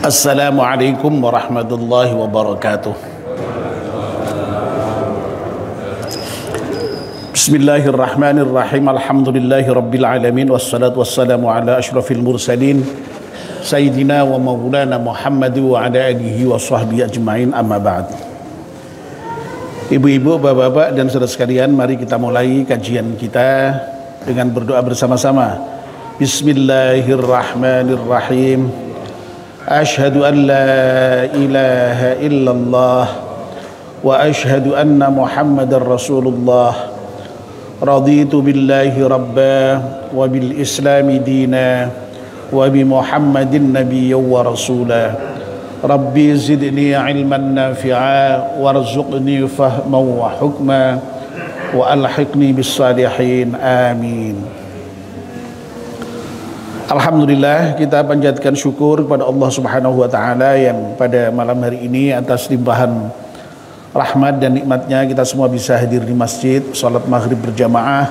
Assalamualaikum warahmatullahi wabarakatuh. Bismillahirrahmanirrahim. Alhamdulillahi rabbil alamin. Wassalatu wassalamu ala ashrafil mursalin Sayyidina wa maulana Muhammad wa ala alihi wa sahbihi ajma'in, amma ba'd. Ibu-ibu, bapak-bapak dan saudara sekalian, mari kita mulai kajian kita dengan berdoa bersama-sama. Bismillahirrahmanirrahim. Ashhadu an la ilaha illallah wa ashhadu anna Muhammadar Rasulullah. Raditu billahi rabba wa bil islami dina wa bi Muhammadin nabiyyan wa rasula. Rabbi zidni ilman nafi'a warzuqni fahman wa hukma wa alhiqni bis salihin. Amin. Alhamdulillah, kita panjatkan syukur kepada Allah Subhanahu wa taala yang pada malam hari ini atas limpahan rahmat dan nikmatnya kita semua bisa hadir di masjid, salat maghrib berjamaah,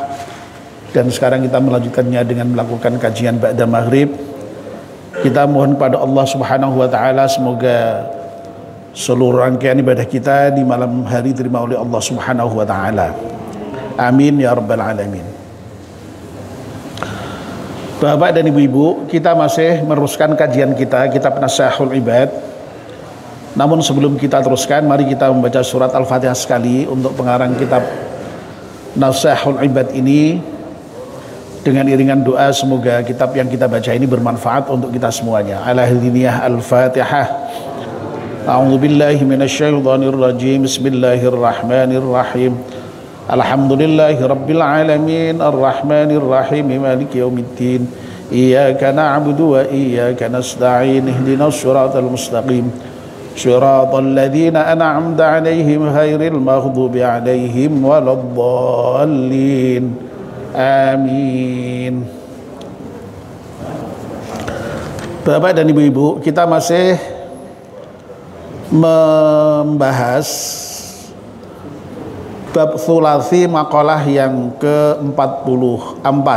dan sekarang kita melanjutkannya dengan melakukan kajian ba'da maghrib. Kita mohon kepada Allah Subhanahu wa taala semoga seluruh rangkaian ibadah kita di malam hari diterima oleh Allah Subhanahu wa taala. Amin ya rabbal alamin. Bapak dan ibu-ibu, kita masih meneruskan kajian kita, kitab Nashahul Ibad. Namun sebelum kita teruskan, mari kita membaca surat Al-Fatihah sekali untuk pengarang kitab Nashahul Ibad ini, dengan iringan doa semoga kitab yang kita baca ini bermanfaat untuk kita semuanya. Ala hadiniyah Al-Fatihah. A'udzu billahi minasyaitonir rajim. Bismillahirrahmanirrahim. Alhamdulillahi rabbil alamin arrahmanir rahim maliki yaumiddin. Iyyaka na'budu wa iyyaka nasta'in. Ihdinas siratal mustaqim. Shiratal ladzina an'amta 'alaihim ghairil maghdubi 'alaihim waladdallin. Amin. Bapak dan ibu-ibu, kita masih membahas bab thulathi maqalah yang ke-44.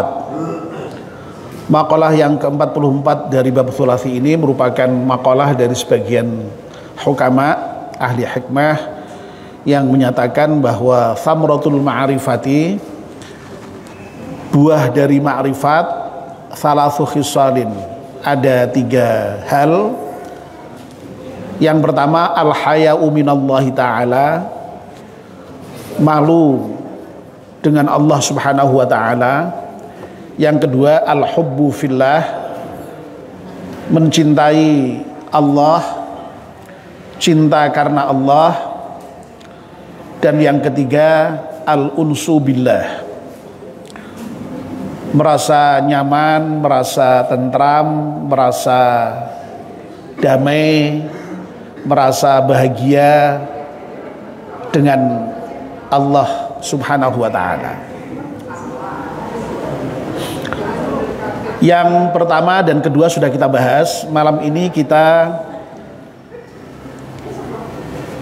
Maqalah yang ke-44 dari bab thulathi ini merupakan maqalah dari sebagian hukama, ahli hikmah, yang menyatakan bahwa thamratul ma'rifati, buah dari ma'rifat, thalathu khisalin, ada 3 hal. Yang pertama, al-haya'u minallahi ta'ala, malu dengan Allah Subhanahu wa taala. Yang kedua, al-hubbu fillah, mencintai Allah, cinta karena Allah. Dan yang ketiga, al-unsu billah, merasa nyaman, merasa tentram, merasa damai, merasa bahagia dengan Allah Subhanahu wa ta'ala. Yang pertama dan kedua sudah kita bahas. Malam ini kita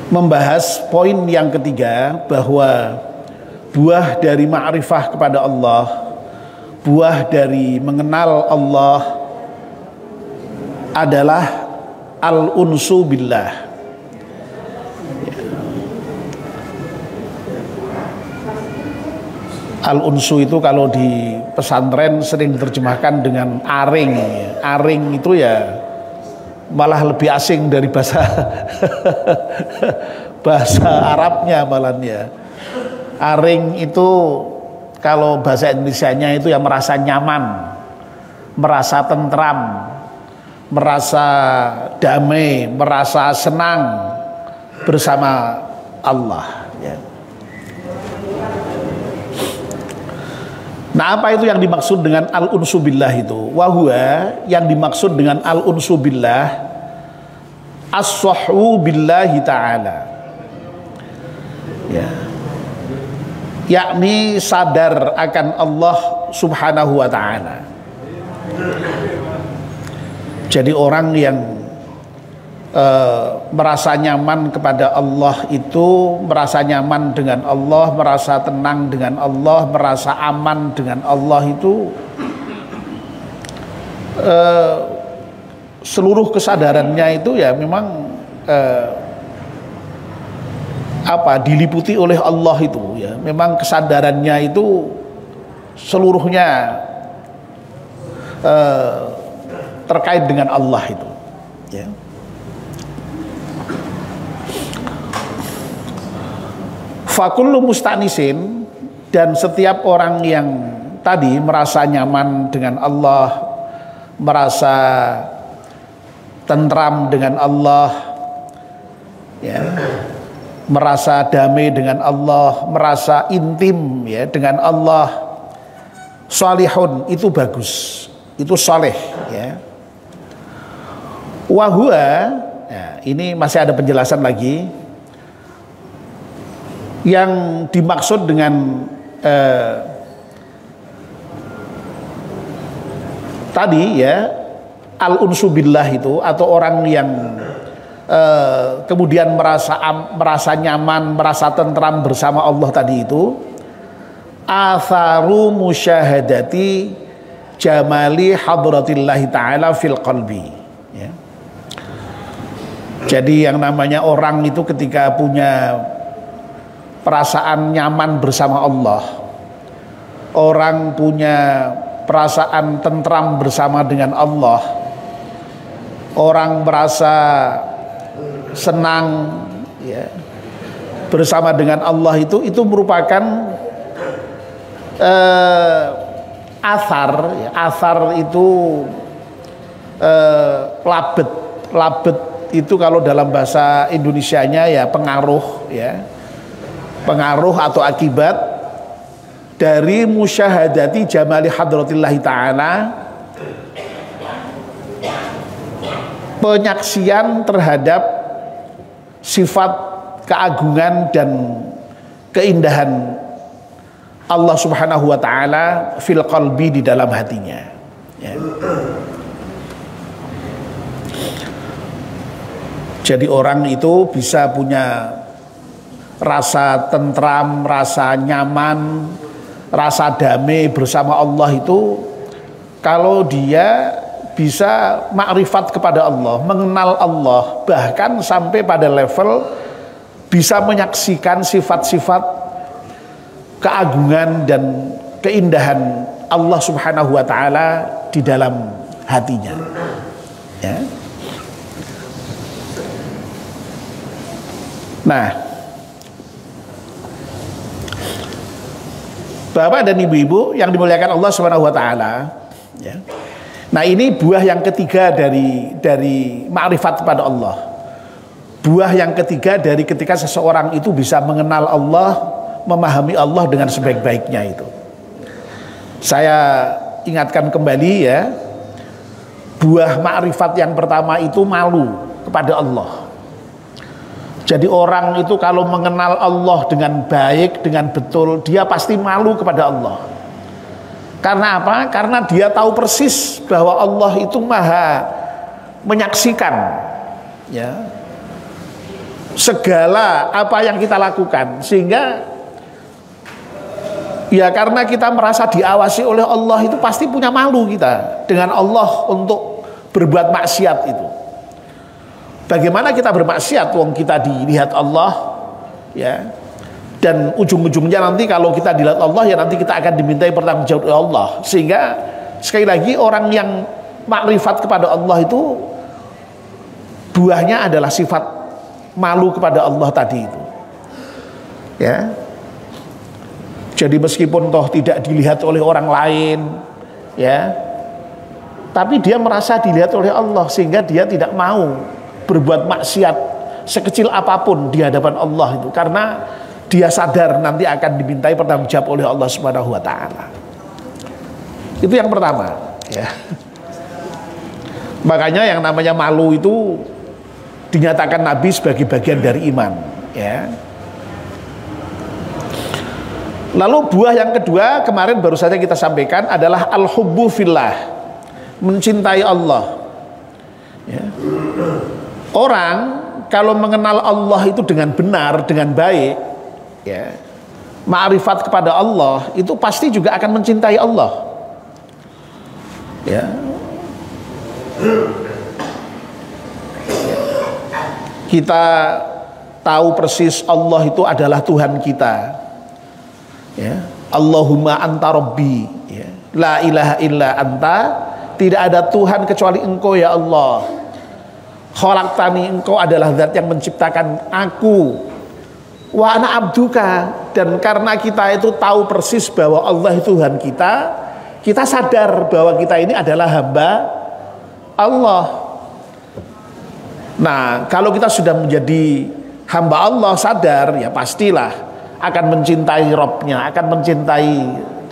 membahas poin yang ketiga, bahwa buah dari ma'rifah kepada Allah, buah dari mengenal Allah adalah al-unsu billah. Al-unsu itu kalau di pesantren sering diterjemahkan dengan aring. Aring itu ya malah lebih asing dari bahasa bahasa Arabnya malahnya. Aring itu kalau bahasa Indonesianya itu yang merasa nyaman, merasa tentram, merasa damai, merasa senang bersama Allah, ya. Nah, apa itu yang dimaksud dengan al-unsu billah itu? Wahua, yang dimaksud dengan al-unsu billah as-sahhu billahi ta'ala, ya, yakni sadar akan Allah Subhanahu wa ta'ala. Jadi orang yang merasa nyaman kepada Allah itu merasa nyaman dengan Allah, merasa tenang dengan Allah, merasa aman dengan Allah itu seluruh kesadarannya itu ya memang diliputi oleh Allah itu ya, memang kesadarannya itu seluruhnya terkait dengan Allah itu ya. Fakullu mustanisin, dan setiap orang yang tadi merasa nyaman dengan Allah, merasa tentram dengan Allah ya, merasa damai dengan Allah, merasa intim ya dengan Allah, salihun, itu bagus, itu saleh ya. Wahua, ya, ini masih ada penjelasan lagi. Yang dimaksud dengan tadi ya, al-unsu billah itu, atau orang yang kemudian merasa nyaman, merasa tentram bersama Allah tadi itu, atharu musyahadati jamali hadratillahi ta'ala fil qalbi ya. Jadi yang namanya orang itu ketika punya perasaan nyaman bersama Allah, orang punya perasaan tentram bersama dengan Allah, orang merasa senang ya bersama dengan Allah, itu merupakan athar ya. Athar itu labet itu kalau dalam bahasa Indonesianya ya pengaruh ya, pengaruh atau akibat dari musyahadati jamali hadratillahi ta'ala, penyaksian terhadap sifat keagungan dan keindahan Allah subhanahu wa ta'ala fil qalbi, di dalam hatinya ya. Jadi orang itu bisa punya rasa tentram, rasa nyaman, rasa damai bersama Allah itu kalau dia bisa makrifat kepada Allah, mengenal Allah, bahkan sampai pada level bisa menyaksikan sifat-sifat keagungan dan keindahan Allah subhanahu wa ta'ala di dalam hatinya ya. Nah, Bapak dan Ibu-ibu yang dimuliakan Allah Subhanahu wa taala ya. Nah, ini buah yang ketiga dari ma'rifat kepada Allah. Buah yang ketiga dari ketika seseorang itu bisa mengenal Allah, memahami Allah dengan sebaik-baiknya itu. Saya ingatkan kembali ya, buah ma'rifat yang pertama itu malu kepada Allah. Jadi orang itu kalau mengenal Allah dengan baik, dengan betul, dia pasti malu kepada Allah. Karena apa? Karena dia tahu persis bahwa Allah itu maha menyaksikan ya, segala apa yang kita lakukan. Sehingga ya karena kita merasa diawasi oleh Allah, itu pasti punya malu kita dengan Allah untuk berbuat maksiat itu. Bagaimana kita bermaksiat wong kita dilihat Allah ya, dan ujung-ujungnya nanti kalau kita dilihat Allah ya nanti kita akan dimintai pertanggungjawab oleh Allah. Sehingga sekali lagi orang yang makrifat kepada Allah itu buahnya adalah sifat malu kepada Allah tadi itu ya. Jadi meskipun toh tidak dilihat oleh orang lain ya, tapi dia merasa dilihat oleh Allah sehingga dia tidak mau berbuat maksiat sekecil apapun di hadapan Allah itu, karena dia sadar nanti akan dimintai pertanggungjawab oleh Allah Subhanahu wa taala. Itu yang pertama ya. Makanya yang namanya malu itu dinyatakan Nabi sebagai bagian dari iman ya. Lalu buah yang kedua kemarin baru saja kita sampaikan adalah al-hubbu fillah, mencintai Allah ya. Orang kalau mengenal Allah itu dengan benar, dengan baik ya, ma'rifat kepada Allah, itu pasti juga akan mencintai Allah ya. kita tahu persis Allah itu adalah Tuhan kita, ya. Allahumma anta rabbi, ya. La ilaha illa anta, tidak ada Tuhan kecuali Engkau ya Allah. Khalaqtani, Engkau adalah zat yang menciptakan aku. Wa ana abduka, dan karena kita itu tahu persis bahwa Allah itu Tuhan kita, kita sadar bahwa kita ini adalah hamba Allah. Nah, kalau kita sudah menjadi hamba Allah, sadar, ya pastilah akan mencintai Rabb-nya, akan mencintai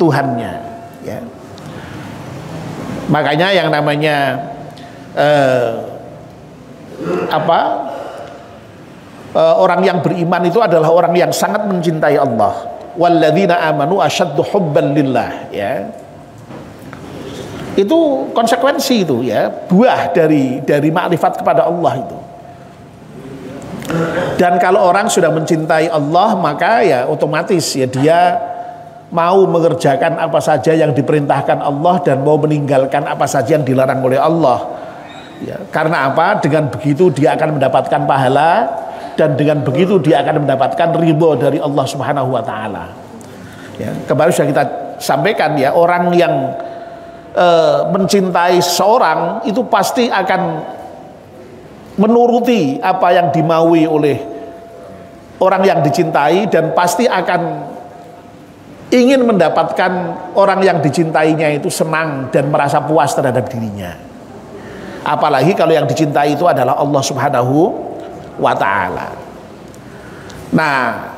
Tuhannya, ya. Makanya yang namanya orang yang beriman itu adalah orang yang sangat mencintai Allah. Walladzina amanu asyaddu hubban lillah, ya. Itu konsekuensi itu, ya, buah dari makrifat kepada Allah itu. Dan kalau orang sudah mencintai Allah, maka ya otomatis ya dia mau mengerjakan apa saja yang diperintahkan Allah dan mau meninggalkan apa saja yang dilarang oleh Allah, ya. Karena apa? Dengan begitu dia akan mendapatkan pahala, dan dengan begitu dia akan mendapatkan ridho dari Allah Subhanahu wa taala. Ya, kemarin sudah kita sampaikan, ya, orang yang mencintai seseorang itu pasti akan menuruti apa yang dimaui oleh orang yang dicintai, dan pasti akan ingin mendapatkan orang yang dicintainya itu senang dan merasa puas terhadap dirinya. Apalagi kalau yang dicintai itu adalah Allah Subhanahu wa ta'ala. Nah,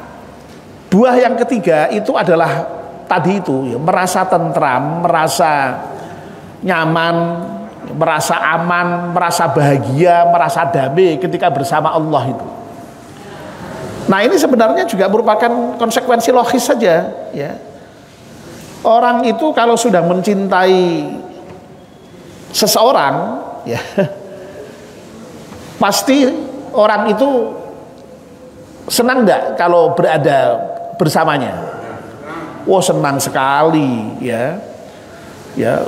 buah yang ketiga itu adalah tadi itu, ya, merasa tentram, merasa nyaman, merasa aman, merasa bahagia, merasa damai ketika bersama Allah itu. Nah, ini sebenarnya juga merupakan konsekuensi logis saja, ya. Orang itu kalau sudah mencintai seseorang, ya, pasti orang itu senang enggak kalau berada bersamanya? Wah, senang sekali, ya. Ya,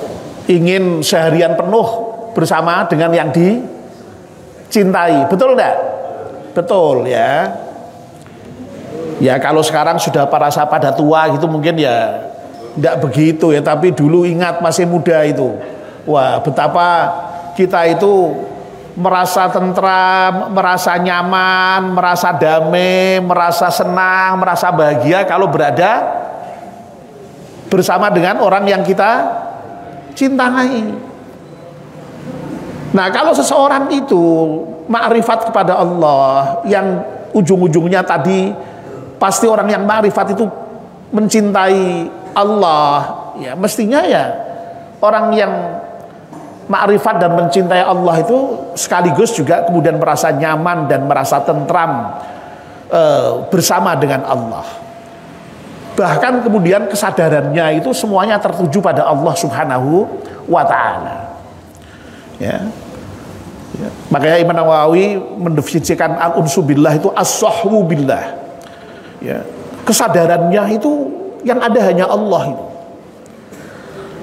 ingin seharian penuh bersama dengan yang dicintai. Betul enggak? Betul, ya. Ya, kalau sekarang sudah pada tua gitu mungkin ya enggak begitu, ya, tapi dulu ingat masih muda itu. Wah, betapa kita itu merasa tentram, merasa nyaman, merasa damai, merasa senang, merasa bahagia kalau berada bersama dengan orang yang kita cintai. Nah, kalau seseorang itu makrifat kepada Allah, yang ujung-ujungnya tadi pasti orang yang makrifat itu mencintai Allah, ya, mestinya ya orang yang makrifat dan mencintai Allah itu sekaligus juga kemudian merasa nyaman dan merasa tentram bersama dengan Allah. Bahkan kemudian kesadarannya itu semuanya tertuju pada Allah Subhanahu wa ta'ala, ya. Ya. Makanya Imam Nawawi mendefinisikan al-unsu billah itu as-sahwu billah, ya. Kesadarannya itu yang ada hanya Allah itu.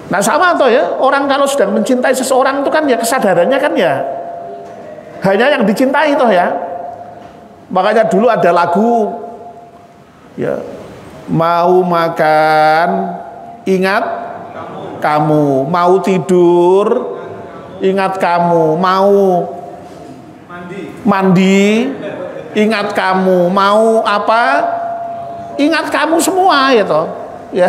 Nah, sama toh, ya, orang kalau sudah mencintai seseorang itu kan ya kesadarannya kan ya hanya yang dicintai toh, ya. Makanya dulu ada lagu, ya, mau makan ingat kamu, mau tidur ingat kamu, mau mandi ingat kamu, mau apa ingat kamu semua, ya toh, ya.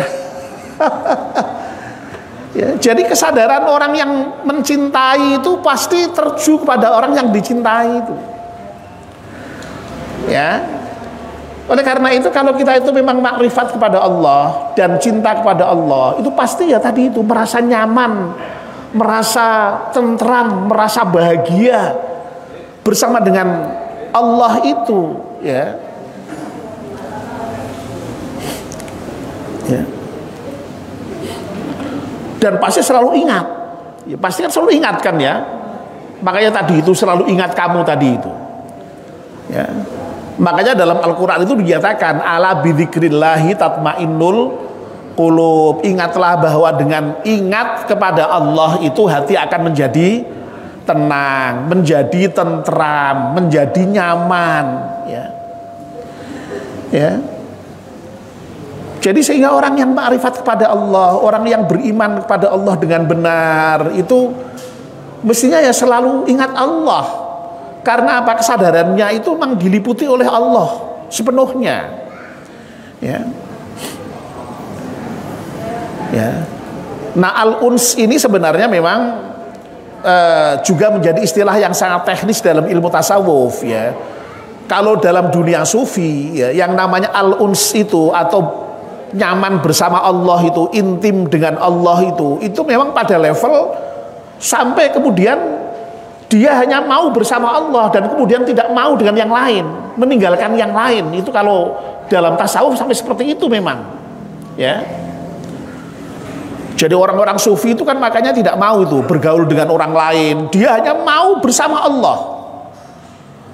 Ya, jadi kesadaran orang yang mencintai itu pasti tertuju kepada orang yang dicintai itu, ya. Oleh karena itu kalau kita itu memang makrifat kepada Allah dan cinta kepada Allah, itu pasti ya tadi itu merasa nyaman, merasa tentram, merasa bahagia bersama dengan Allah itu, ya. Ya. Dan pasti selalu ingat, ya, pasti kan selalu ingat kan, ya. Makanya tadi itu selalu ingat kamu tadi itu, ya. Makanya dalam Al-Quran itu dinyatakan ala bidzikrillahi tatmainnul qulub. Ingatlah bahwa dengan ingat kepada Allah itu hati akan menjadi tenang, menjadi tentram, menjadi nyaman, ya. Ya. Jadi sehingga orang yang ma'rifat kepada Allah, orang yang beriman kepada Allah dengan benar itu mestinya ya selalu ingat Allah. Karena apa? Kesadarannya itu memang diliputi oleh Allah sepenuhnya. Ya. Ya. Nah, al-uns ini sebenarnya memang juga menjadi istilah yang sangat teknis dalam ilmu tasawuf, ya. Kalau dalam dunia sufi, ya, yang namanya al-uns itu atau nyaman bersama Allah itu, intim dengan Allah itu memang pada level sampai kemudian dia hanya mau bersama Allah dan kemudian tidak mau dengan yang lain, meninggalkan yang lain. Itu kalau dalam tasawuf sampai seperti itu memang, ya. Jadi orang-orang sufi itu kan makanya tidak mau itu bergaul dengan orang lain. Dia hanya mau bersama Allah.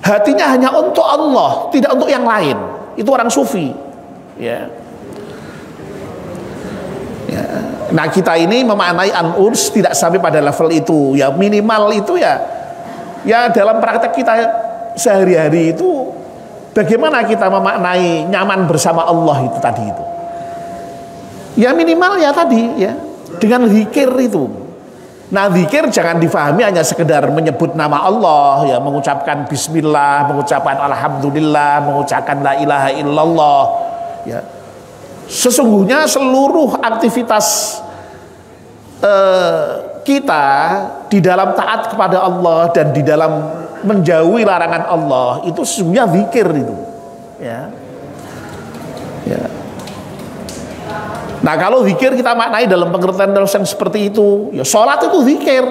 Hatinya hanya untuk Allah, tidak untuk yang lain. Itu orang sufi, ya. Ya. Nah, kita ini memaknai al-uns tidak sampai pada level itu, ya. Minimal itu ya dalam praktek kita sehari-hari itu bagaimana kita memaknai nyaman bersama Allah itu tadi itu. Ya minimal ya tadi, ya, dengan zikir itu. Nah, zikir jangan difahami hanya sekedar menyebut nama Allah, ya, mengucapkan bismillah, mengucapkan alhamdulillah, mengucapkan la ilaha illallah, ya. Sesungguhnya seluruh aktivitas kita di dalam taat kepada Allah dan di dalam menjauhi larangan Allah itu sesungguhnya zikir itu, ya. Ya. Nah, kalau zikir kita maknai dalam pengertian dosen seperti itu, ya sholat itu zikir.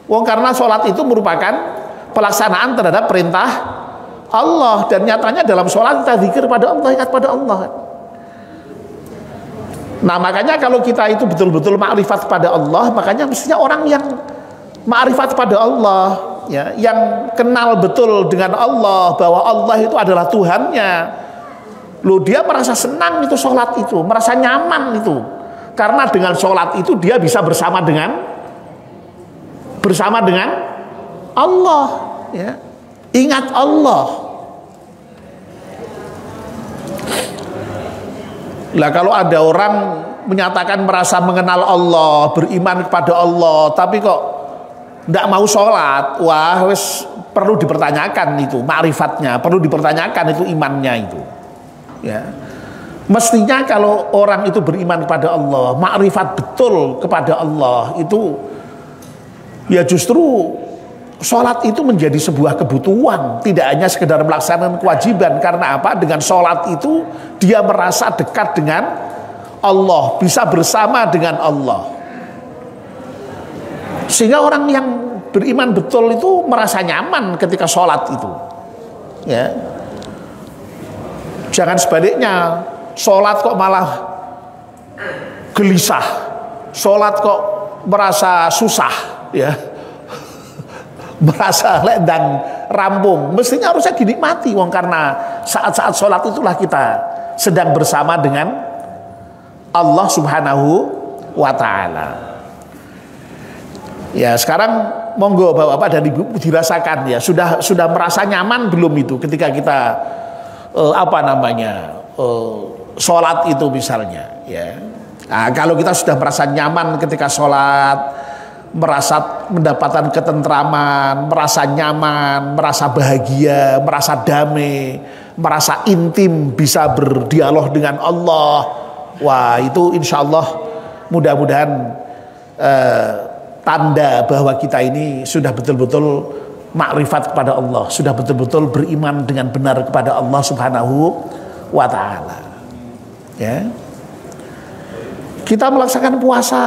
Wong karena sholat itu merupakan pelaksanaan terhadap perintah Allah dan nyatanya dalam sholat kita zikir pada Allah, ingat pada Allah. Nah, makanya kalau kita itu betul-betul ma'rifat pada Allah, makanya mestinya orang yang ma'rifat pada Allah, ya, yang kenal betul dengan Allah bahwa Allah itu adalah Tuhannya. Loh, dia merasa senang itu sholat itu, merasa nyaman itu. Karena dengan sholat itu dia bisa bersama dengan Allah, ya. Ingat Allah. Lah, kalau ada orang menyatakan merasa mengenal Allah, beriman kepada Allah, tapi kok tidak mau sholat, wah, wes perlu dipertanyakan itu ma'rifatnya, perlu dipertanyakan itu imannya itu. Ya. Mestinya kalau orang itu beriman kepada Allah, makrifat betul kepada Allah itu, ya justru sholat itu menjadi sebuah kebutuhan, tidak hanya sekedar melaksanakan kewajiban. Karena apa? Dengan sholat itu dia merasa dekat dengan Allah, bisa bersama dengan Allah. Sehingga orang yang beriman betul itu merasa nyaman ketika sholat itu, ya. Jangan sebaliknya, sholat kok malah gelisah, sholat kok merasa susah, ya, merasa dan rampung. Mestinya harusnya dinikmati, wong, karena saat-saat sholat itulah kita sedang bersama dengan Allah Subhanahu wa Ta'ala. Ya, sekarang monggo Bapak dan Ibu dirasakan, ya, sudah merasa nyaman belum itu ketika kita sholat itu misalnya, ya. Nah, kalau kita sudah merasa nyaman ketika sholat, merasa mendapatkan ketentraman, merasa nyaman, merasa bahagia, merasa damai, merasa intim, bisa berdialog dengan Allah, wah, itu insya Allah mudah-mudahan tanda bahwa kita ini sudah betul-betul makrifat kepada Allah, sudah betul-betul beriman dengan benar kepada Allah Subhanahu wa Ta'ala, ya. Kita melaksanakan puasa,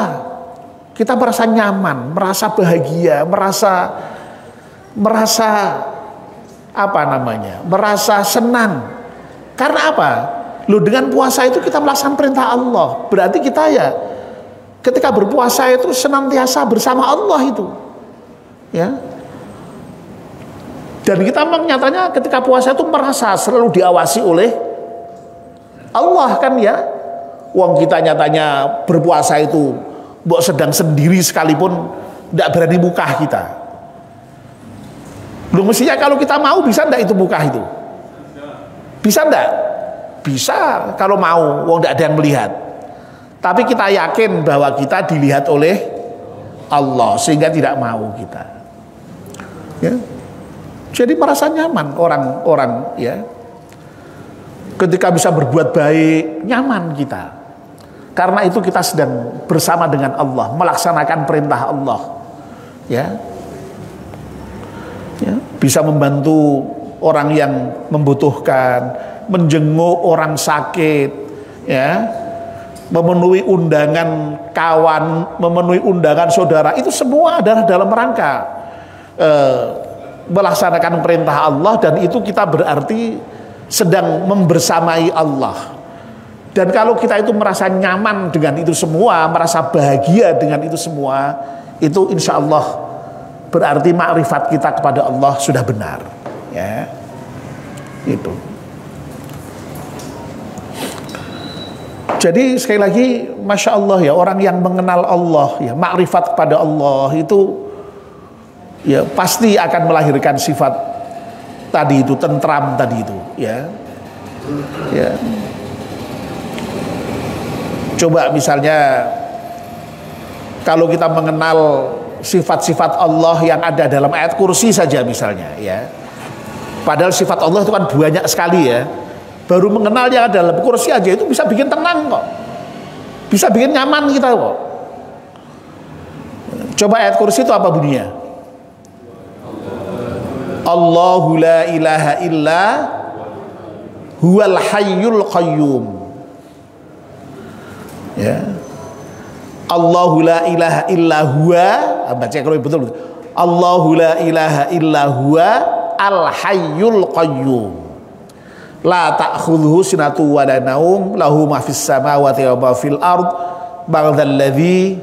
kita merasa nyaman, merasa bahagia, merasa merasa senang. Karena apa? Loh, dengan puasa itu kita melaksanakan perintah Allah. Berarti kita ya ketika berpuasa itu senantiasa bersama Allah itu, ya. Dan kita memang nyatanya ketika puasa itu merasa selalu diawasi oleh Allah, kan, ya. Wong kita nyatanya berpuasa itu mbok sedang sendiri sekalipun tidak berani muka kita. Lu mestinya kalau kita mau bisa ndak itu muka itu? Bisa ndak? Bisa kalau mau, wong ndak ada yang melihat. Tapi kita yakin bahwa kita dilihat oleh Allah sehingga tidak mau kita. Ya. Jadi merasa nyaman orang-orang ya. Ketika bisa berbuat baik, nyaman kita. Karena itu kita sedang bersama dengan Allah, melaksanakan perintah Allah. Ya. Ya, bisa membantu orang yang membutuhkan, menjenguk orang sakit, ya, memenuhi undangan kawan, memenuhi undangan saudara, itu semua adalah dalam rangka melaksanakan perintah Allah, dan itu kita berarti sedang membersamai Allah. Dan kalau kita itu merasa nyaman dengan itu semua, merasa bahagia dengan itu semua, itu insya Allah berarti makrifat kita kepada Allah sudah benar, ya. Itu. Jadi sekali lagi, masya Allah ya, orang yang mengenal Allah, ya, makrifat kepada Allah itu, ya pasti akan melahirkan sifat tadi itu, tentram tadi itu, ya. Ya. Coba misalnya kalau kita mengenal sifat-sifat Allah yang ada dalam ayat kursi saja misalnya, ya. Padahal sifat Allah itu kan banyak sekali, ya. Baru mengenal yang ada dalam kursi aja itu bisa bikin tenang kok. Bisa bikin nyaman kita kok. Coba ayat kursi itu apa bunyinya? Allahu la ilaha illa huwal hayyul qayyum. Ya. Allahu la ilaha illa huwa, baca kalau betul. Allahu la ilaha illa huwa al hayyul qayyum. La ta'khudhuhu sinatu wa la naum, lahu ma fis samawati wa ma fil ard, man dzal ladzi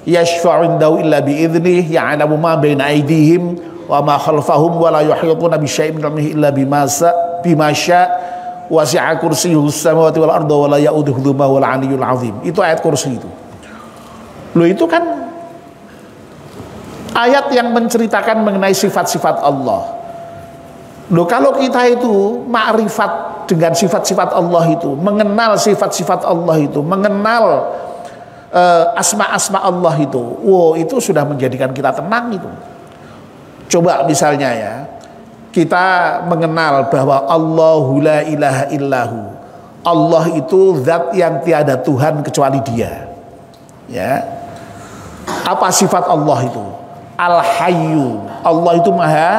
yashfa'u 'indahu illa bi idnihi, ya'lamu ma baina aydihim wa ma khalfahum wa la yuhituna bi syai'in min ilmihi illa bima syaa, wasi'a kursiyyuhu samawati wal arda wa la ya'uduhu hifdhuhuma wal 'aliyyul 'azim. Itu ayat kursi itu. Loh, itu kan ayat yang menceritakan mengenai sifat-sifat Allah. Loh, kalau kita itu makrifat dengan sifat-sifat Allah itu, mengenal sifat-sifat Allah itu, mengenal asma-asma Allah itu, wow, itu sudah menjadikan kita tenang itu. Coba misalnya ya, kita mengenal bahwa Allahu la ilaha illahu, Allah itu zat yang tiada Tuhan kecuali Dia. Ya. Apa sifat Allah itu? Al-Hayyu. Allah itu maha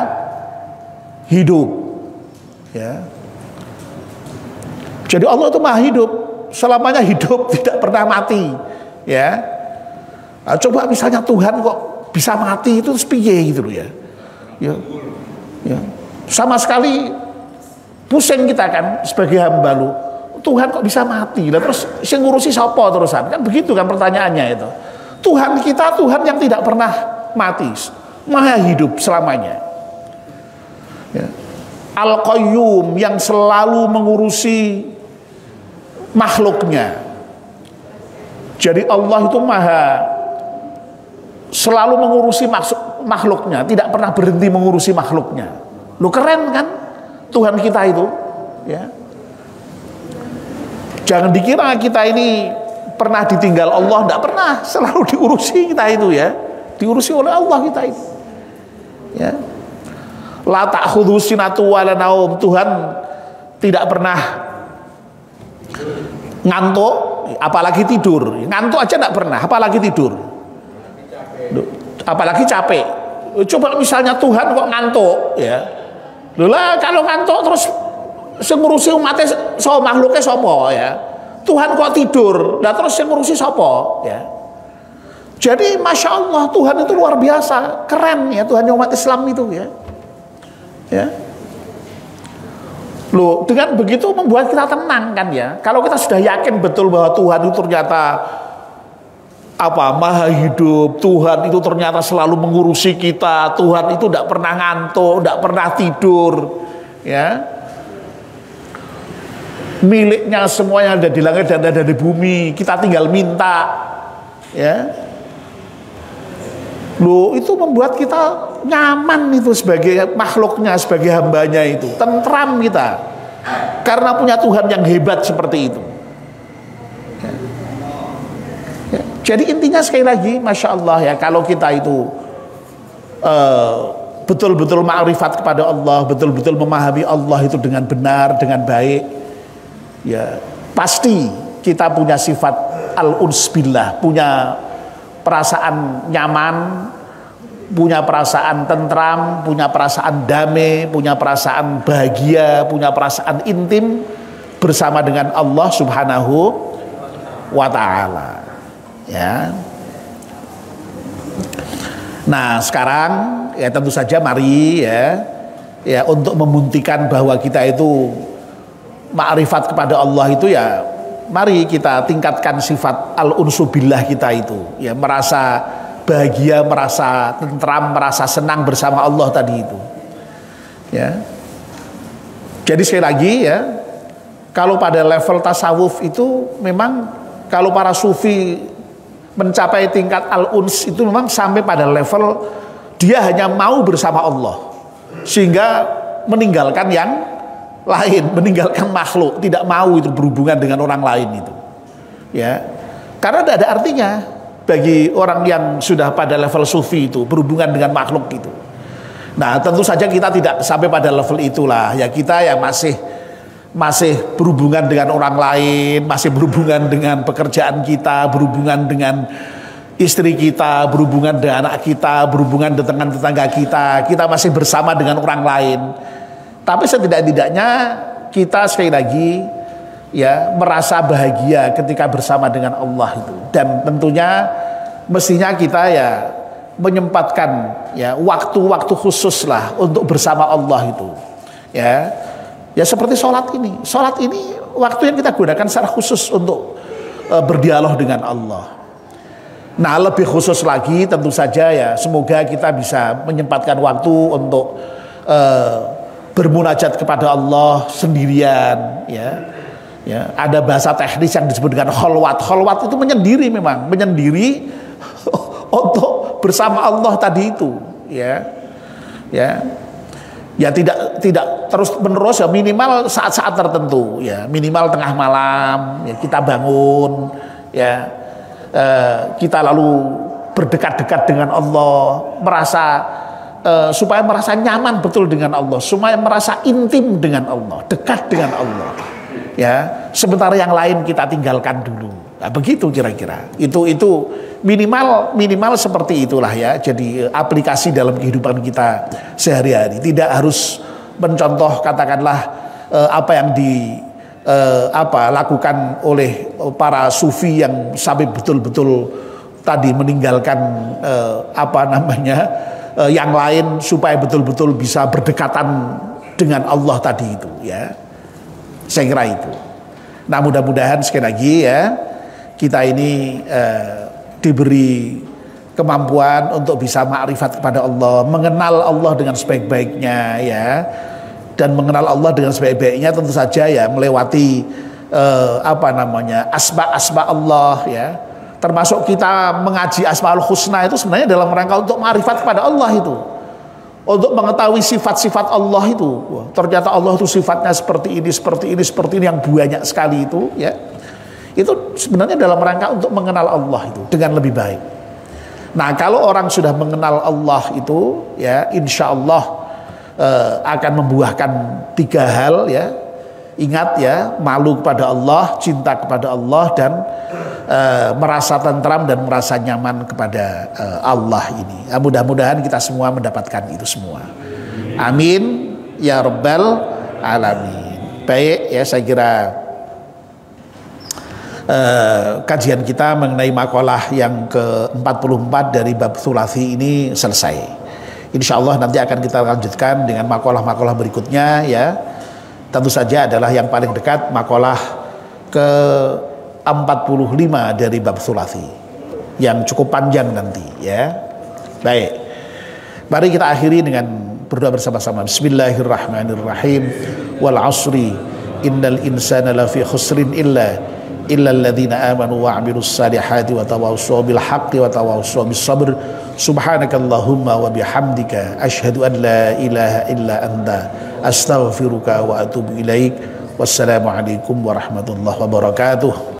hidup. Ya. Jadi Allah itu maha hidup, selamanya hidup, tidak pernah mati. Ya. Nah, coba misalnya Tuhan kok bisa mati, itu piye gitu loh, ya. Ya. Ya. Sama sekali pusing kita kan sebagai hamba lu. Tuhan kok bisa mati? Lah terus sing ngurusi sapa terusan? Kan begitu kan pertanyaannya itu. Tuhan kita Tuhan yang tidak pernah mati, maha hidup selamanya. Ya. Al-Qayyum yang selalu mengurusi makhluknya. Jadi Allah itu maha selalu mengurusi makhluknya, tidak pernah berhenti mengurusi makhluknya. Lu keren kan Tuhan kita itu, ya. Jangan dikira kita ini pernah ditinggal Allah, tidak pernah, selalu diurusi kita itu, ya. Diurusi oleh Allah kita itu. Ya. La ta'khudhu sinatu wa la naum, Tuhan tidak pernah ngantuk, apalagi tidur. Ngantuk aja tidak pernah, apalagi tidur. Apalagi capek. Coba misalnya Tuhan kok ngantuk, ya. Lah kalau ngantuk terus sing ngurusi umatnya so makhluknya sapa, ya. Tuhan kok tidur, nah terus sing ngurusi sapa, ya. Jadi masya Allah Tuhan itu luar biasa, keren ya Tuhan umat Islam itu, ya. Ya. Loh, dengan begitu membuat kita tenang kan, ya. Kalau kita sudah yakin betul bahwa Tuhan itu ternyata maha hidup, Tuhan itu ternyata selalu mengurusi kita, Tuhan itu tidak pernah ngantuk, tidak pernah tidur, ya. Miliknya semuanya ada di langit dan ada di bumi, kita tinggal minta, ya. Loh, itu membuat kita nyaman itu sebagai makhluknya, sebagai hambanya itu, tentram kita karena punya Tuhan yang hebat seperti itu. Jadi intinya sekali lagi, Masya Allah ya, kalau kita itu betul-betul ma'rifat kepada Allah, betul-betul memahami Allah itu dengan benar, dengan baik, ya pasti kita punya sifat al-uns billah, punya perasaan nyaman, punya perasaan tentram, punya perasaan damai, punya perasaan bahagia, punya perasaan intim bersama dengan Allah Subhanahu wa ta'ala. Ya. Nah, sekarang ya tentu saja mari ya untuk membuktikan bahwa kita itu ma'rifat kepada Allah itu, ya mari kita tingkatkan sifat al-unsu billah kita itu, ya merasa bahagia, merasa tentram, merasa senang bersama Allah tadi itu. Ya. Jadi sekali lagi ya, kalau pada level tasawuf itu memang kalau para sufi mencapai tingkat al-uns itu memang sampai pada level dia hanya mau bersama Allah, sehingga meninggalkan yang lain, meninggalkan makhluk, tidak mau itu berhubungan dengan orang lain itu. Ya. Karena tidak ada artinya bagi orang yang sudah pada level sufi itu berhubungan dengan makhluk itu. Nah, tentu saja kita tidak sampai pada level itulah. Ya, kita yang masih berhubungan dengan orang lain, masih berhubungan dengan pekerjaan kita, berhubungan dengan istri kita, berhubungan dengan anak kita, berhubungan dengan tetangga kita masih bersama dengan orang lain. Tapi setidak-tidaknya kita sekali lagi ya merasa bahagia ketika bersama dengan Allah itu. Dan tentunya mestinya kita ya menyempatkan ya waktu-waktu khusus lah untuk bersama Allah itu. Ya seperti sholat ini waktu yang kita gunakan secara khusus untuk berdialog dengan Allah. Nah, lebih khusus lagi tentu saja ya semoga kita bisa menyempatkan waktu untuk bermunajat kepada Allah sendirian. Ya ada bahasa teknis yang disebut dengan kholwat. Kholwat itu menyendiri, memang menyendiri untuk bersama Allah tadi itu. Ya tidak terus menerus, ya minimal saat-saat tertentu, ya minimal tengah malam ya kita bangun ya, kita lalu berdekat-dekat dengan Allah, supaya merasa nyaman betul dengan Allah, supaya merasa intim dengan Allah, dekat dengan Allah ya, sementara yang lain kita tinggalkan dulu. Nah, begitu kira-kira itu minimal seperti itulah ya. Jadi aplikasi dalam kehidupan kita sehari-hari, tidak harus mencontoh katakanlah apa yang lakukan oleh para sufi yang sampai betul-betul tadi meninggalkan yang lain supaya betul-betul bisa berdekatan dengan Allah tadi itu ya. Saya kira itu. Nah, mudah-mudahan sekali lagi ya kita ini diberi kemampuan untuk bisa ma'rifat kepada Allah, mengenal Allah dengan sebaik-baiknya ya. Dan mengenal Allah dengan sebaik-baiknya tentu saja ya melewati asma Allah ya. Termasuk kita mengaji Asmaul Husna itu sebenarnya dalam rangka untuk ma'rifat kepada Allah itu, untuk mengetahui sifat-sifat Allah itu. Wah, ternyata Allah itu sifatnya seperti ini yang banyak sekali itu ya. Itu sebenarnya dalam rangka untuk mengenal Allah itu dengan lebih baik. Nah, kalau orang sudah mengenal Allah itu ya insya Allah akan membuahkan 3 hal ya. Ingat ya, malu kepada Allah, cinta kepada Allah, dan merasa tentram dan merasa nyaman kepada Allah ini. Mudah-mudahan kita semua mendapatkan itu semua. Amin ya rabbal alamin. Baik ya, saya kira kajian kita mengenai makalah yang ke-44 dari bab Thulathi ini selesai. Insya Allah nanti akan kita lanjutkan dengan makalah-makalah berikutnya ya. Tentu saja adalah yang paling dekat makalah ke-45 dari bab Thulathi yang cukup panjang nanti ya. Baik, mari kita akhiri dengan berdoa bersama-sama. Bismillahirrahmanirrahim. Wal asri innal insana lafi khusrin illa illal ladzina amanu wa 'amilus salihati wa tawassaw bil haqqi wa tawassaw bis sabr. Subhanakallahumma wa bihamdika asyhadu an la ilaha illa anta astaghfiruka wa atubu ilaik. Wassalamualaikum warahmatullahi wabarakatuh.